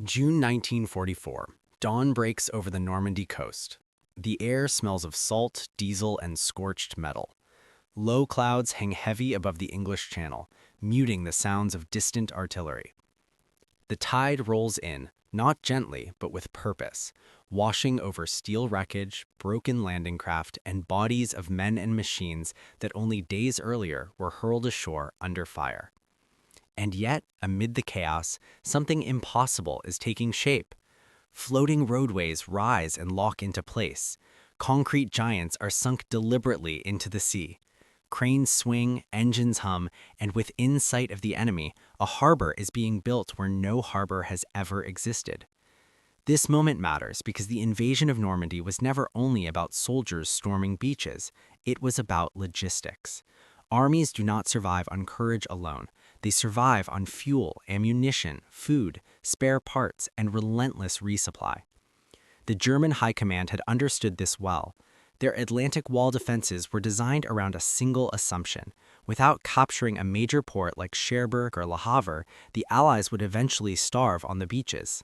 June 1944. Dawn breaks over the Normandy coast. The air smells of salt, diesel, and scorched metal. Low clouds hang heavy above the English Channel, muting the sounds of distant artillery. The tide rolls in, not gently, but with purpose, washing over steel wreckage, broken landing craft, and bodies of men and machines that only days earlier were hurled ashore under fire. And yet, amid the chaos, something impossible is taking shape. Floating roadways rise and lock into place. Concrete giants are sunk deliberately into the sea. Cranes swing, engines hum, and within sight of the enemy, a harbor is being built where no harbor has ever existed. This moment matters because the invasion of Normandy was never only about soldiers storming beaches, it was about logistics. Armies do not survive on courage alone. They survive on fuel, ammunition, food, spare parts, and relentless resupply. The German High Command had understood this well. Their Atlantic Wall defenses were designed around a single assumption. Without capturing a major port like Cherbourg or Le Havre, the Allies would eventually starve on the beaches.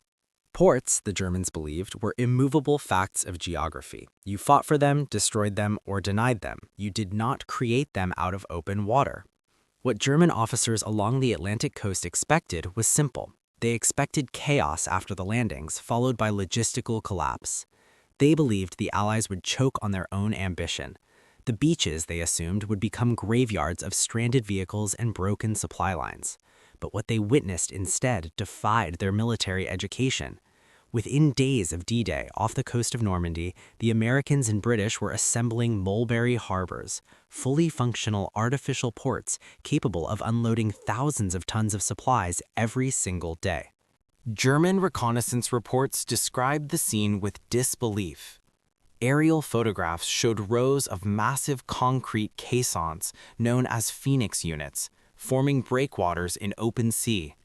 Ports, the Germans believed, were immovable facts of geography. You fought for them, destroyed them, or denied them. You did not create them out of open water. What German officers along the Atlantic coast expected was simple. They expected chaos after the landings, followed by logistical collapse. They believed the Allies would choke on their own ambition. The beaches, they assumed, would become graveyards of stranded vehicles and broken supply lines. But what they witnessed instead defied their military education. Within days of D-Day, off the coast of Normandy, the Americans and British were assembling Mulberry harbors, fully functional artificial ports capable of unloading thousands of tons of supplies every single day. German reconnaissance reports described the scene with disbelief. Aerial photographs showed rows of massive concrete caissons known as Phoenix units, forming breakwaters in open sea.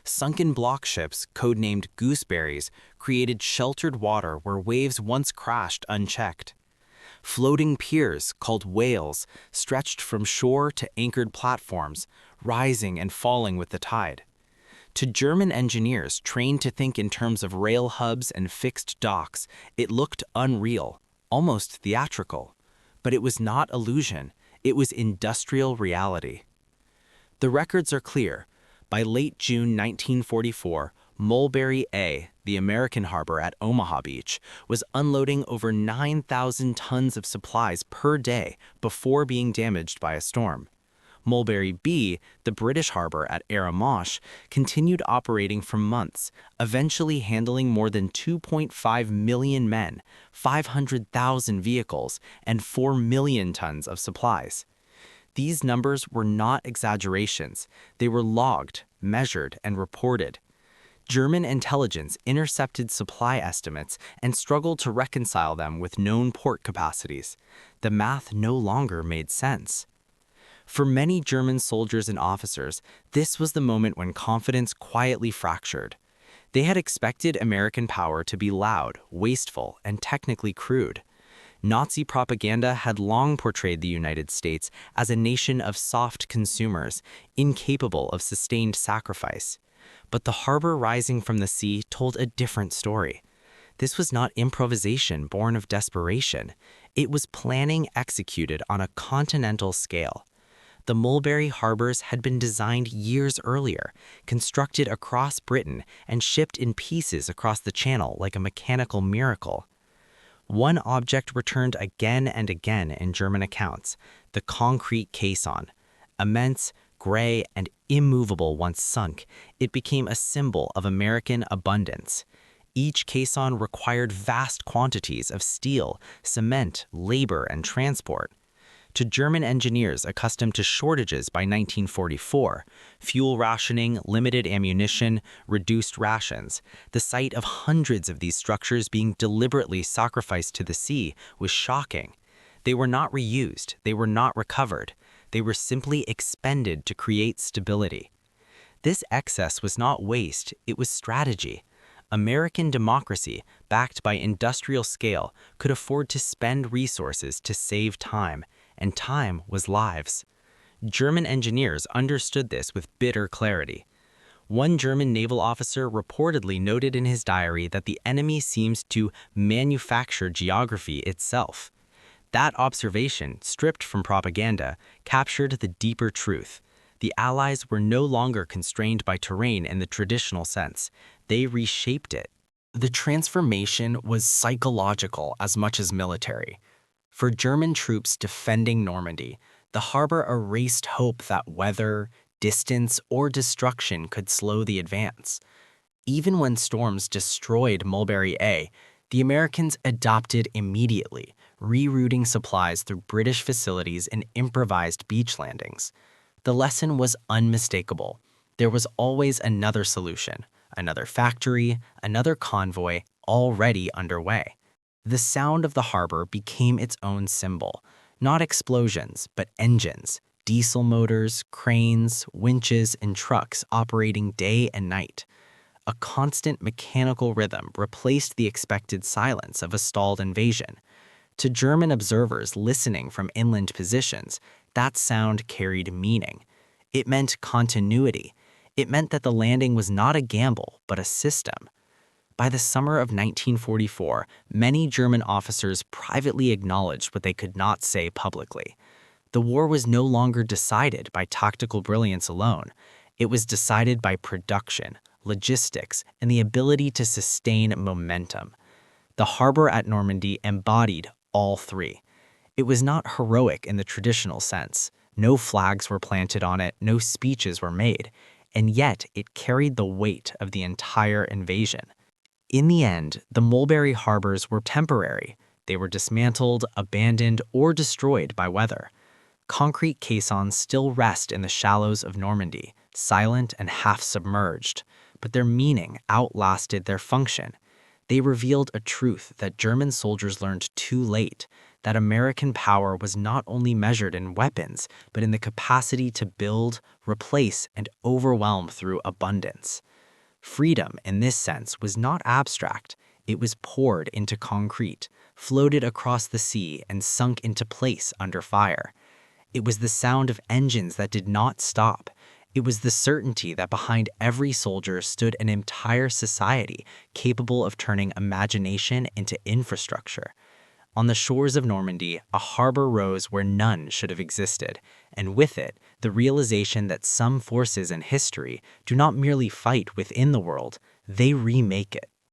Sunken block ships, codenamed gooseberries, created sheltered water where waves once crashed unchecked. Floating piers, called whales, stretched from shore to anchored platforms, rising and falling with the tide. To German engineers trained to think in terms of rail hubs and fixed docks, it looked unreal, almost theatrical. But it was not illusion, it was industrial reality. The records are clear. By late June 1944, Mulberry A, the American harbor at Omaha Beach, was unloading over 9,000 tons of supplies per day before being damaged by a storm. Mulberry B, the British harbor at Arromanches, continued operating for months, eventually handling more than 2.5 million men, 500,000 vehicles, and 4 million tons of supplies. These numbers were not exaggerations. They were logged, measured, and reported. German intelligence intercepted supply estimates and struggled to reconcile them with known port capacities. The math no longer made sense. For many German soldiers and officers, this was the moment when confidence quietly fractured. They had expected American power to be loud, wasteful, and technically crude. Nazi propaganda had long portrayed the United States as a nation of soft consumers, incapable of sustained sacrifice. But the harbor rising from the sea told a different story. This was not improvisation born of desperation. It was planning executed on a continental scale. The Mulberry harbors had been designed years earlier, constructed across Britain, and shipped in pieces across the Channel like a mechanical miracle. One object returned again and again in German accounts, the concrete caisson. Immense, gray, and immovable once sunk, it became a symbol of American abundance. Each caisson required vast quantities of steel, cement, labor, and transport. To German engineers accustomed to shortages by 1944, fuel rationing, limited ammunition, reduced rations, the sight of hundreds of these structures being deliberately sacrificed to the sea was shocking. They were not reused, they were not recovered, they were simply expended to create stability. This excess was not waste, it was strategy. American democracy, backed by industrial scale, could afford to spend resources to save time, and time was lives. German engineers understood this with bitter clarity. One German naval officer reportedly noted in his diary that the enemy seems to manufacture geography itself. That observation, stripped from propaganda, captured the deeper truth. The Allies were no longer constrained by terrain in the traditional sense. They reshaped it. The transformation was psychological as much as military. For German troops defending Normandy, the harbor erased hope that weather, distance, or destruction could slow the advance. Even when storms destroyed Mulberry A, the Americans adopted immediately, rerouting supplies through British facilities and improvised beach landings. The lesson was unmistakable. There was always another solution, another factory, another convoy already underway. The sound of the harbor became its own symbol, not explosions, but engines, diesel motors, cranes, winches, and trucks operating day and night. A constant mechanical rhythm replaced the expected silence of a stalled invasion. To German observers listening from inland positions, that sound carried meaning. It meant continuity. It meant that the landing was not a gamble, but a system. By the summer of 1944, many German officers privately acknowledged what they could not say publicly. The war was no longer decided by tactical brilliance alone. It was decided by production, logistics, and the ability to sustain momentum. The harbor at Normandy embodied all three. It was not heroic in the traditional sense. No flags were planted on it, no speeches were made, and yet it carried the weight of the entire invasion. In the end, the Mulberry harbors were temporary. They were dismantled, abandoned, or destroyed by weather. Concrete caissons still rest in the shallows of Normandy, silent and half-submerged, but their meaning outlasted their function. They revealed a truth that German soldiers learned too late, that American power was not only measured in weapons, but in the capacity to build, replace, and overwhelm through abundance. Freedom, in this sense, was not abstract. It was poured into concrete, floated across the sea, and sunk into place under fire. It was the sound of engines that did not stop. It was the certainty that behind every soldier stood an entire society capable of turning imagination into infrastructure. On the shores of Normandy, a harbor rose where none should have existed, and with it, the realization that some forces in history do not merely fight within the world, they remake it.